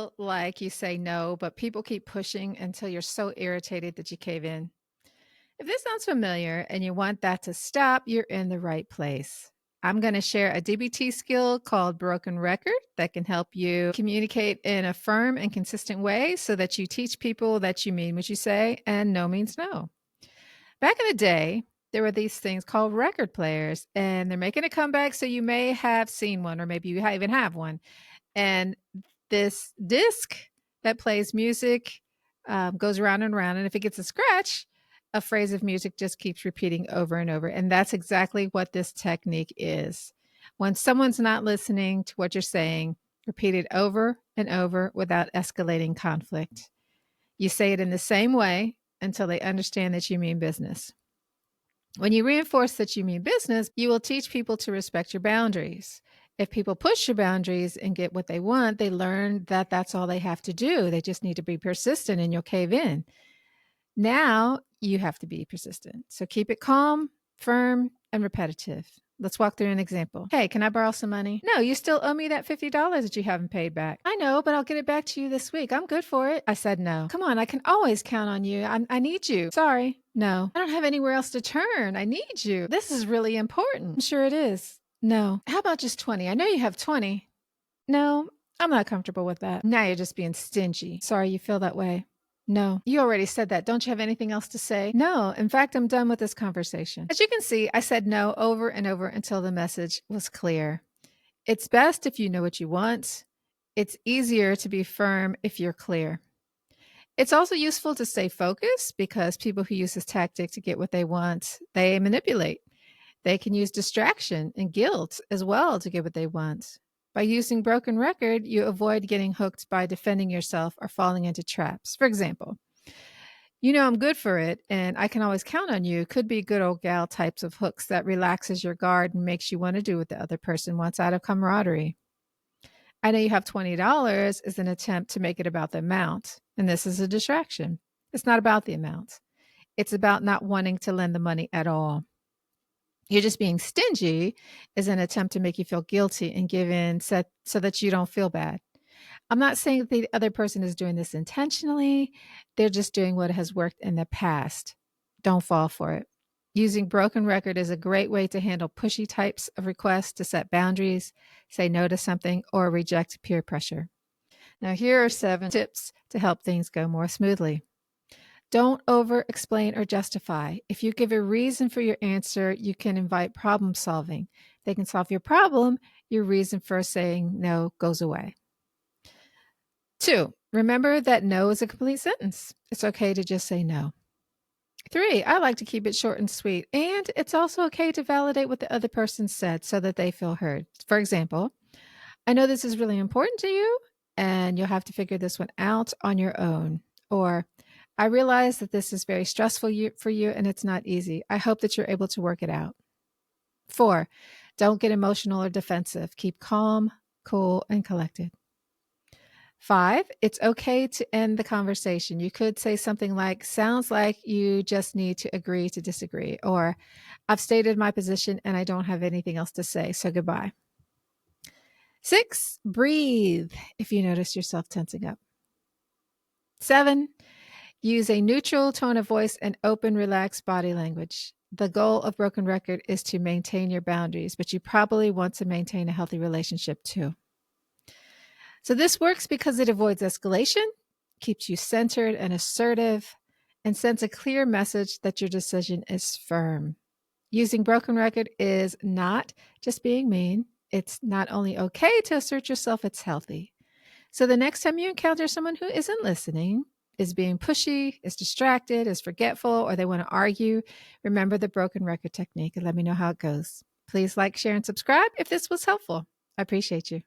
feel like you say no, but people keep pushing until you're so irritated that you cave in? If this sounds familiar and you want that to stop, you're in the right place. I'm going to share a DBT skill called broken record that can help you communicate in a firm and consistent way so that you teach people that you mean what you say and no means no. Back in the day, there were these things called record players, and they're making a comeback. So you may have seen one, or maybe you even have one. And this disc that plays music goes around and around. And if it gets a scratch, a phrase of music just keeps repeating over and over. And that's exactly what this technique is. When someone's not listening to what you're saying, repeat it over and over without escalating conflict. You say it in the same way until they understand that you mean business. When you reinforce that you mean business, you will teach people to respect your boundaries. If people push your boundaries and get what they want, they learn that that's all they have to do. They just need to be persistent and you'll cave in. Now you have to be persistent. So keep it calm, firm, and repetitive. Let's walk through an example. Hey, can I borrow some money? No, you still owe me that $50 that you haven't paid back. I know, but I'll get it back to you this week. I'm good for it. I said no. Come on, I can always count on you. I need you. Sorry. No, I don't have anywhere else to turn. I need you. This is really important. I'm sure it is. No. How about just 20? I know you have 20. No, I'm not comfortable with that. Now you're just being stingy. Sorry you feel that way. No, you already said that. Don't you have anything else to say? No, in fact, I'm done with this conversation. As you can see, I said no over and over until the message was clear. It's best if you know what you want. It's easier to be firm if you're clear. It's also useful to stay focused because people who use this tactic to get what they want, they manipulate. They can use distraction and guilt as well to get what they want. By using broken record, you avoid getting hooked by defending yourself or falling into traps. For example, you know I'm good for it and I can always count on you could be good old gal types of hooks that relaxes your guard and makes you want to do what the other person wants out of camaraderie. I know you have $20 is an attempt to make it about the amount, and this is a distraction. It's not about the amount. It's about not wanting to lend the money at all. You're just being stingy is an attempt to make you feel guilty and give in so that you don't feel bad. I'm not saying that the other person is doing this intentionally. They're just doing what has worked in the past. Don't fall for it. Using broken record is a great way to handle pushy types of requests, to set boundaries, say no to something, or reject peer pressure. Now, here are 7 tips to help things go more smoothly. Don't over-explain or justify. If you give a reason for your answer, you can invite problem solving. They can solve your problem, your reason for saying no goes away. 2, remember that no is a complete sentence. It's okay to just say no. 3, I like to keep it short and sweet. And it's also okay to validate what the other person said so that they feel heard. For example, I know this is really important to you and you'll have to figure this one out on your own. Or, I realize that this is very stressful for you and it's not easy. I hope that you're able to work it out. 4, don't get emotional or defensive. Keep calm, cool, and collected. 5, it's okay to end the conversation. You could say something like, sounds like you just need to agree to disagree, or I've stated my position and I don't have anything else to say, so goodbye. 6, breathe if you notice yourself tensing up. 7, use a neutral tone of voice and open, relaxed body language. The goal of broken record is to maintain your boundaries, but you probably want to maintain a healthy relationship too. So this works because it avoids escalation, keeps you centered and assertive, and sends a clear message that your decision is firm. Using broken record is not just being mean. It's not only okay to assert yourself, it's healthy. So the next time you encounter someone who isn't listening, is being pushy, is distracted, is forgetful, or they want to argue, remember the broken record technique and let me know how it goes. Please like, share, and subscribe if this was helpful. I appreciate you.